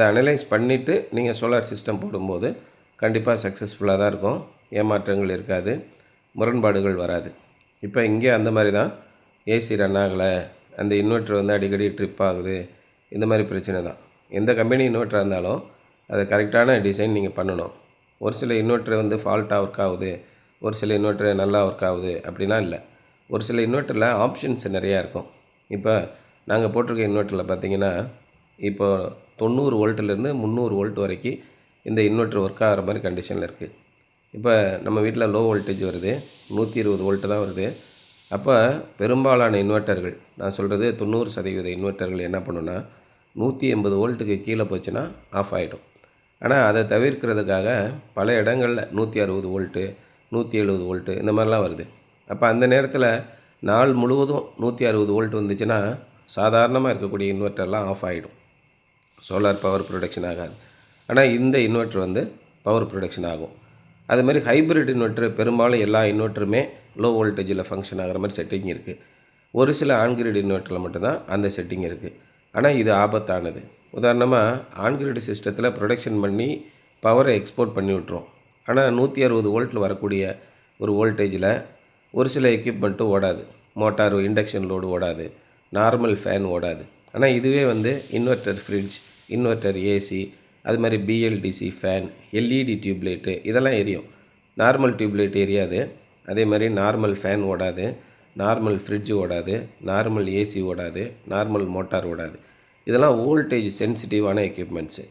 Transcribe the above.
அதை அனலைஸ் பண்ணிவிட்டு நீங்கள் சோலார் சிஸ்டம் போடும்போது கண்டிப்பாக சக்ஸஸ்ஃபுல்லாக தான் இருக்கும். ஏமாற்றங்கள் இருக்காது, முரண்பாடுகள் வராது. இப்போ இங்கே அந்த மாதிரி தான் ஏசி ரன் ஆகலை, அந்த இன்வெர்ட்டர் வந்து அடிக்கடி ட்ரிப் ஆகுது, இந்த மாதிரி பிரச்சனை தான். எந்த கம்பெனி இன்வெர்ட்டராக இருந்தாலும் அதை கரெக்டான டிசைன் நீங்கள் பண்ணணும். ஒரு சில இன்வெர்ட்டர் வந்து ஃபால்ட்டாக ஒர்க் ஆகுது, ஒரு சில இன்வெர்ட்டர் நல்லா ஒர்க் ஆகுது அப்படிலாம் இல்லை. ஒரு சில இன்வெர்ட்டரில் ஆப்ஷன்ஸ் நிறையா இருக்கும். இப்போ நாங்கள் போட்டிருக்க இன்வெர்ட்டரில் பார்த்தீங்கன்னா, இப்போ 90 வோல்ட்லேருந்து 300 வோல்ட் வரைக்கும் இந்த இன்வெர்ட்டர் ஒர்க் ஆகிற மாதிரி கண்டிஷனில் இருக்குது. இப்போ நம்ம வீட்டில் லோ வோல்டேஜ் வருது, 120 வோல்ட்டு தான் வருது. அப்போ பெரும்பாலான இன்வெர்ட்டர்கள், நான் சொல்கிறது 90% இன்வெர்ட்டர்கள் என்ன பண்ணுன்னா, 180 வோல்ட்டுக்கு கீழே போச்சுன்னா ஆஃப் ஆகிடும். ஆனால் அதை தவிர்க்கிறதுக்காக பல இடங்களில் 160 வோல்ட்டு, 170 வோல்ட்டு இந்த மாதிரிலாம் வருது. அப்போ அந்த நேரத்தில் நாள் முழுவதும் 160 வோல்ட் வந்துச்சுன்னா சாதாரணமாக இருக்கக்கூடிய இன்வெர்ட்டர்லாம் ஆஃப் ஆகிடும், சோலார் பவர் ப்ரொடக்ஷன் ஆகாது. ஆனால் இந்த இன்வெர்ட்டர் வந்து பவர் ப்ரொடக்ஷன் ஆகும். அதுமாதிரி ஹைப்ரிட் இன்வெர்ட்டர் பெரும்பாலும் எல்லா இன்வெர்ட்டருமே லோ வோல்டேஜில் ஃபங்க்ஷன் ஆகிற மாதிரி செட்டிங் இருக்குது. ஒரு சில ஆன்கிரிட் இன்வெர்ட்டரில் மட்டும்தான் அந்த செட்டிங் இருக்குது. ஆனால் இது ஆபத்தானது. உதாரணமாக ஆன்கிரிட் சிஸ்டத்தில் ப்ரொடக்ஷன் பண்ணி பவரை எக்ஸ்போர்ட் பண்ணி விட்ரும். ஆனால் 160 வோல்ட்டில் வரக்கூடிய ஒரு வோல்டேஜில் ஒரு சில எக்யூப்மெண்ட்டும் ஓடாது. மோட்டார், இண்டக்ஷன் லோடு ஓடாது, நார்மல் ஃபேன் ஓடாது. ஆனால் இதுவே வந்து இன்வெர்ட்டர் ஃப்ரிட்ஜ், இன்வெர்ட்டர் ஏசி, அது மாதிரி பிஎல்டிசி ஃபேன், எல்இடி டியூப்லைட்டு இதெல்லாம் எரியும். நார்மல் டியூப்லைட் எரியாது. அதே மாதிரி நார்மல் ஃபேன் ஓடாது, நார்மல் ஃப்ரிட்ஜ் ஓடாது, நார்மல் ஏசி ஓடாது, நார்மல் மோட்டார் ஓடாது. இதெல்லாம் வோல்டேஜ் சென்சிட்டிவான எக்யூப்மெண்ட்ஸு.